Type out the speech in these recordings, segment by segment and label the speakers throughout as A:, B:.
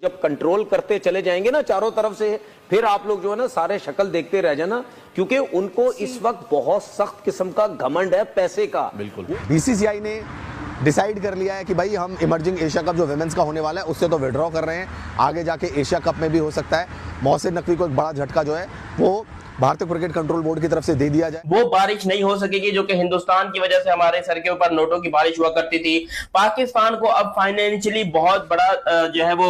A: जब कंट्रोल करते चले जाएंगे ना चारों तरफ से, फिर आप लोग जो है ना सारे शक्ल देखते रह जाना, क्योंकि उनको इस वक्त बहुत सख्त किस्म का घमंड है पैसे का।
B: बिल्कुल। बीसीसीआई ने डिसाइड कर लिया है कि भाई हम इमर्जिंग एशिया कप जो विमेंस का होने वाला है उससे तो विड्रॉ कर रहे हैं, आगे जाके एशिया कप में भी हो सकता है। मोहसिन नकवी को एक बड़ा झटका जो है वो भारतीय क्रिकेट कंट्रोल बोर्ड की तरफ से दे दिया जाए।
C: वो बारिश नहीं हो सकेगी जो कि हिंदुस्तान की वजह से हमारे सर के ऊपर नोटों की बारिश हुआ करती थी। पाकिस्तान को अब फाइनेंशियली बहुत बड़ा जो है वो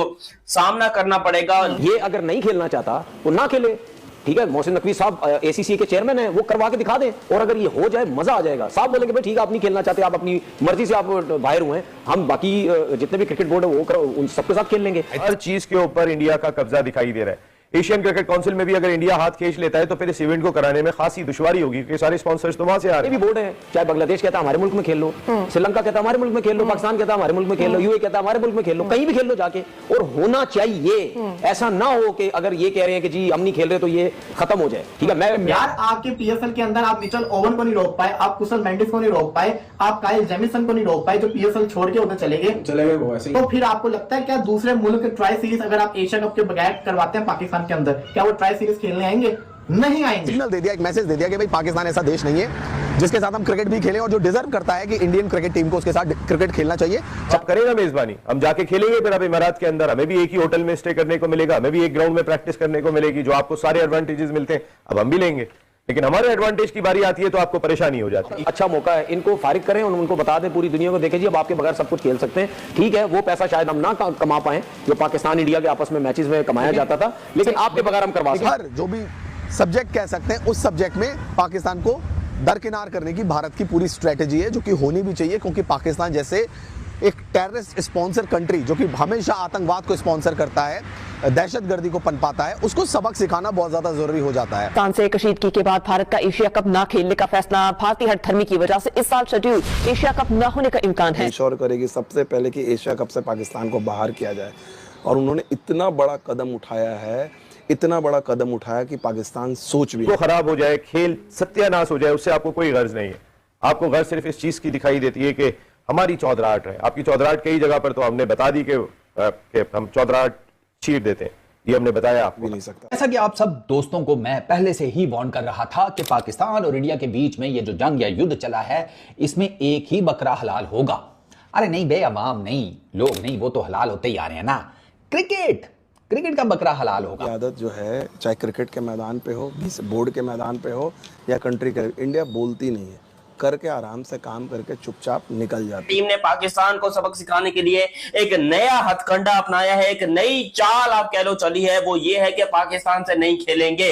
C: सामना करना पड़ेगा।
A: ये अगर नहीं खेलना चाहता तो ना खेले, ठीक है। मोहसिन नकवी साहब एसीसी के चेयरमैन हैं, वो करवा के दिखा दें, और अगर ये हो जाए मजा आ जाएगा। साहब बोलेंगे भाई ठीक है आप नहीं खेलना चाहते, आप अपनी मर्जी से आप बाहर हुए हैं, हम बाकी जितने भी क्रिकेट बोर्ड है वो उन सबके साथ खेल लेंगे।
D: हर चीज के ऊपर इंडिया का कब्जा दिखाई दे रहा है। एशियन क्रिकेट काउंसिल में भी अगर इंडिया हाथ खींच लेता है तो फिर इस इवेंट को कराने में खासी दुश्वारी होगी, क्योंकि सारे स्पॉन्सर्स तो वहां से आ रहे हैं।
A: भी बोर्ड है, चाहे बांग्लादेश कहता है हमारे मुल्क में खेल लो, श्रीलंका कहता है हमारे मुल्क में खेल लो, पाकिस्तान कहता है हमारे मुल्क में खेल लो, यूए कहता है हमारे मुल्क में खेल लो, कहीं भी खेल लो जाके। और होना चाहिए, ऐसा ना हो कि अगर ये कह रहे हैं कि जी हम नहीं खेल रहे तो ये खत्म हो जाए। ठीक है, मैं
E: यार आपके पीएसएल के अंदर आप मिचेल ओवन को नहीं रोक पाए, आप कुशल मेंडिस को नहीं रोक पाए, आप काइल जेमिसन को नहीं रोक पाए जो पीएसएल छोड़ के उधर चले गए वो ऐसे। तो फिर आपको लगता है क्या दूसरे मुल्क ट्राई सीरीज अगर आप एशिया कप के बगैर करवाते हैं पाकिस्तान के अंदर, क्या वो ट्राई सीरीज खेलने आएंगे? नहीं आएंगे।
B: सिग्नल दे दिया, एक मैसेज दे दिया कि भाई पाकिस्तान ऐसा देश नहीं है जिसके साथ हम क्रिकेट भी खेलें, और जो डिजर्व करता है कि इंडियन क्रिकेट टीम को उसके साथ क्रिकेट खेलना चाहिए।
D: अब करेगा मेजबानी, हम जाके खेलेंगे फिर अब इमारात के अंदर, हमें भी एक ही होटल में स्टे करने को मिलेगा, हमें भी एक ग्राउंड में प्रैक्टिस करने को मिलेगी, जो आपको सारे एडवांटेजेस मिलते हैं अब हम भी लेंगे। लेकिन हमारे एडवांटेज की बारी आती है तो आपको परेशानी हो जाती है।
A: अच्छा मौका है, इनको फारिग करें और उनको बता दें पूरी दुनिया को, देखें जी अब आपके बगैर सब कुछ खेल सकते हैं। ठीक है, वो पैसा शायद हम ना कमा पाए जो पाकिस्तान इंडिया के आपस में मैचेस में कमाया जाता था, लेकिन आपके बगैर हम करवा सकते हैं।
B: जो भी सब्जेक्ट कह सकते हैं उस सब्जेक्ट में पाकिस्तान को दरकिनार करने की भारत की पूरी स्ट्रेटेजी है, जो कि होनी भी चाहिए, क्योंकि पाकिस्तान जैसे एक टेररिस्ट स्पॉन्सर कंट्री जो कि हमेशा आतंकवाद को स्पॉन्सर करता है, दहशतगर्दी को पनपाता है, उसको सबक सिखाना बहुत ज्यादा जरूरी हो जाता है।
F: पाकिस्तान से कशीदगी के बाद भारत का एशिया कप ना खेलने का फैसला, भारतीय हठधर्मी की वजह से इस साल शेड्यूल एशिया कप न होने का इम्कान है।
G: इंश्योर करेगी सबसे पहले कि एशिया कप से पाकिस्तान को बाहर किया जाए, और उन्होंने इतना बड़ा कदम उठाया है, इतना बड़ा कदम उठाया कि पाकिस्तान सोच भी
D: खराब हो जाए, खेल सत्यानाश हो जाए, उससे आपको कोई गर्ज नहीं है। आपको गर्ज सिर्फ इस चीज की दिखाई देती है कि हमारी चौधराहट है। आपकी चौधराहट कई जगह पर तो हमने बता दी कि हम चौधराहट चीर देते हैं, ये हमने बताया आपको नहीं सकता।
H: जैसा कि आप सब दोस्तों को मैं पहले से ही वार्न कर रहा था कि पाकिस्तान और इंडिया के बीच में ये जो जंग या युद्ध चला है इसमें एक ही बकरा हलाल होगा। अरे नहीं बे, अवाम नहीं, लोग नहीं, वो तो हलाल होते ही आ रहे हैं ना। क्रिकेट का बकरा हलाल होगा।
G: आदत जो है चाहे क्रिकेट के मैदान पे हो, बोर्ड के मैदान पे हो या कंट्री के, इंडिया बोलती नहीं है, करके आराम से काम करके चुपचाप निकल जाती है।
C: टीम ने पाकिस्तान को सबक सिखाने के लिए एक नया हथकंडा अपनाया है, एक नई चाल आप कह लो चली है। वो ये है कि पाकिस्तान से नहीं खेलेंगे,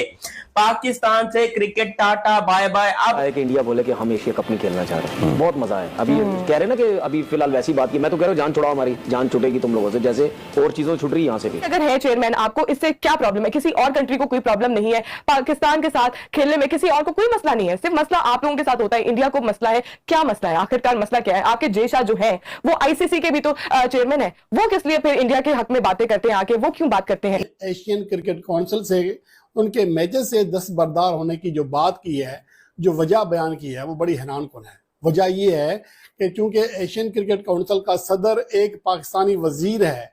C: पाकिस्तान से क्रिकेट टाटा बाय बाय। अब
A: कि इंडिया बोले कि हम एशिया कप नहीं खेलना चाह रहे, बहुत मजा है। अभी कह रहे ना कि अभी फिलहाल वैसी बात की, मैं तो कह रहा हूँ जान छुड़ाओ, हमारी जान छुटेगी तुम लोगों से जैसे और चीजों छुट रही है यहाँ से भी।
F: अगर है चेयरमैन, आपको इससे क्या प्रॉब्लम है? किसी और कंट्री को कोई प्रॉब्लम नहीं है, पाकिस्तान के साथ खेलने में किसी और को कोई मसला नहीं है, सिर्फ मसला आप लोगों के साथ होता है। इंडिया को मसला है, क्या मसला है आखिरकार? मसला क्या है? आपके जे शाह जो है वो आईसीसी के भी तो चेयरमैन है, वो किस लिए फिर इंडिया के हक में बातें करते हैं? आके वो क्यों बात करते हैं?
I: एशियन क्रिकेट काउंसिल से उनके मैचेस से दस्तबरदार होने की जो बात की है, जो वजह बयान की है, वो बड़ी हैरानकुन है। वजह ये है कि चूंकि एशियन क्रिकेट काउंसिल का सदर एक पाकिस्तानी वजीर है,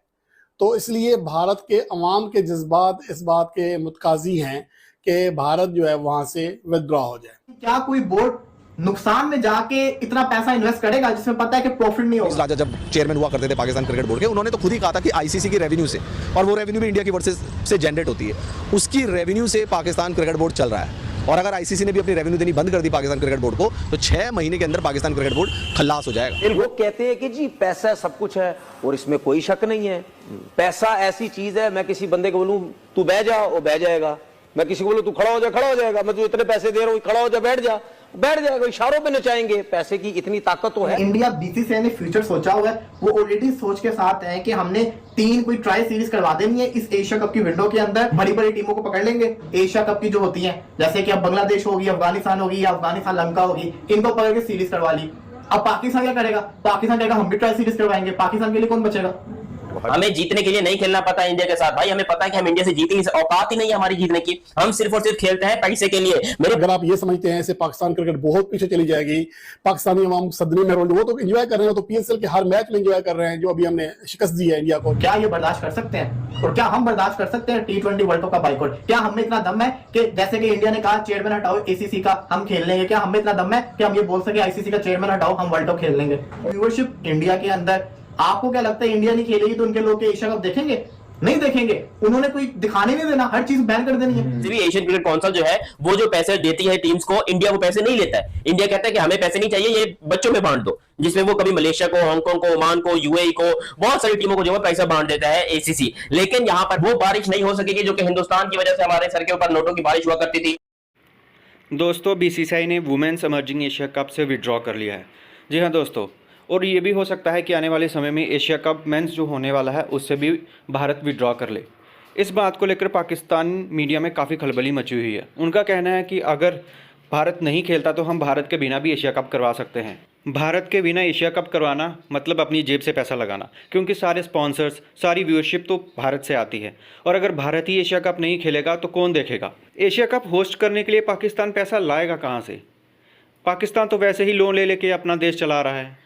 I: तो इसलिए भारत के अवाम के जज्बात इस बात के मुतकाजी हैं कि भारत जो है वहां से विथड्रॉ हो जाए।
E: क्या कोई बोर्ड नुकसान में जाके इतना पैसा इन्वेस्ट करेगा जिसमें पता है कि प्रॉफिट नहीं होगा?
B: राजा जब चेयरमैन हुआ करते थे पाकिस्तान क्रिकेट बोर्ड के, उन्होंने तो खुद ही कहा था कि आईसीसी की रेवेन्यू से, और वो रेवेन्यू भी इंडिया की वर्सेस से जनरेट होती है, उसकी रेवेन्यू से पाकिस्तान क्रिकेट बोर्ड चल रहा है। और अगर आईसीसी ने भी अपनी रेवेन्यू देनी बंद कर दी पाकिस्तान क्रिकेट बोर्ड को, तो 6 महीने के अंदर पाकिस्तान क्रिकेट बोर्ड खल्लास हो जाएगा।
A: वो कहते हैं कि जी पैसा सब कुछ है, और इसमें कोई शक नहीं है। पैसा ऐसी चीज है, मैं किसी बंदे को बोलूं तू बह जा, वो बह जाएगा। मैं किसी को बोलूं तू खड़ा हो जा, खड़ा हो जाएगा। मैं तू इतने पैसे दे रहा हूं, खड़ा हो जा, बैठ जा, बैठ जाएगा। इशारों पे नचाएंगे। पैसे की इतनी ताकत तो है।
E: इंडिया बीसीसीआई ने फ्यूचर सोचा हुआ है, वो ऑलरेडी सोच के साथ है कि हमने 3 कोई ट्राई सीरीज करवा देनी है इस एशिया कप की विंडो के अंदर। बड़ी बड़ी टीमों को पकड़ लेंगे एशिया कप की जो होती है, जैसे कि अब बांग्लादेश होगी, अफगानिस्तान होगी, या अफगानिस्तान श्रीलंका होगी, इनको पकड़ के सीरीज करवा ली। अब पाकिस्तान क्या करेगा? पाकिस्तान कहेगा हम भी ट्राई सीरीज करवाएंगे, पाकिस्तान के लिए कौन बचेगा?
C: हमें जीतने के लिए नहीं खेलना पता इंडिया के साथ भाई, हमें पता है कि हम इंडिया से जीत ही नहीं सकते, औकात ही नहीं है हमारी जीतने की, हम सिर्फ और सिर्फ खेलते हैं पैसे के लिए। मेरे
I: अगर आप ये समझते हैं ऐसे पाकिस्तान क्रिकेट बहुत पीछे चली जाएगी, पाकिस्तानी अवाम सदमे में रोल, वो तो एंजॉय कर रहे हैं, तो पीएसएल के हर मैच में एंजॉय कर रहे हैं जो अभी हमने शिकस्त दी है इंडिया को।
E: क्या ये बर्दाश्त कर सकते हैं? और क्या हम बर्दाश्त कर सकते हैं T20 वर्ल्ड कप का बाइकआउट? क्या हमें इतना दम है कि जैसे कि इंडिया ने कहा चेयरमैन हटाओ एसीसी का, हम खेल लेंगे? क्या हमें इतना दम है कि हम ये बोल सके आईसीसी का चेयरमैन हटाओ, हम वर्ल्ड कप खेल लेंगे? व्यूअरशिप इंडिया के अंदर, आपको क्या लगता है इंडिया नहीं खेलेगी तो उनके लोग के एशिया कप देखेंगे? नहीं देखेंगे, उन्होंने कोई दिखाने नहीं देना, हर चीज बैन कर देनी है।
C: भी एशियन क्रिकेट काउंसिल जो है वो जो पैसे देती है टीम्स को, इंडिया वो पैसे नहीं लेता है। इंडिया कहता है कि हमें पैसे नहीं चाहिए, ये बच्चों में बांट दो, जिसमें वो कभी मलेशिया को, हांगकांग को, ओमान को, यूएई को, बहुत सारी टीमों को जो है पैसा बांट देता है एसीसी। लेकिन यहाँ पर वो बारिश नहीं हो सकेगी जो कि हिंदुस्तान की वजह से हमारे सर के ऊपर नोटों की बारिश हुआ करती थी।
J: दोस्तों, बीसीसीआई ने वुमेन्स इमर्जिंग एशिया कप से विड्रॉ कर लिया है। जी हाँ दोस्तों, और ये भी हो सकता है कि आने वाले समय में एशिया कप मेंस जो होने वाला है उससे भी भारत विड्रॉ कर ले। इस बात को लेकर पाकिस्तान मीडिया में काफ़ी खलबली मची हुई है। उनका कहना है कि अगर भारत नहीं खेलता तो हम भारत के बिना भी एशिया कप करवा सकते हैं। भारत के बिना एशिया कप करवाना मतलब अपनी जेब से पैसा लगाना, क्योंकि सारे स्पॉन्सर्स, सारी व्यूअरशिप तो भारत से आती है। और अगर भारत ही एशिया कप नहीं खेलेगा तो कौन देखेगा? एशिया कप होस्ट करने के लिए पाकिस्तान पैसा लाएगा कहाँ से? पाकिस्तान तो वैसे ही लोन ले लेके अपना देश चला रहा है।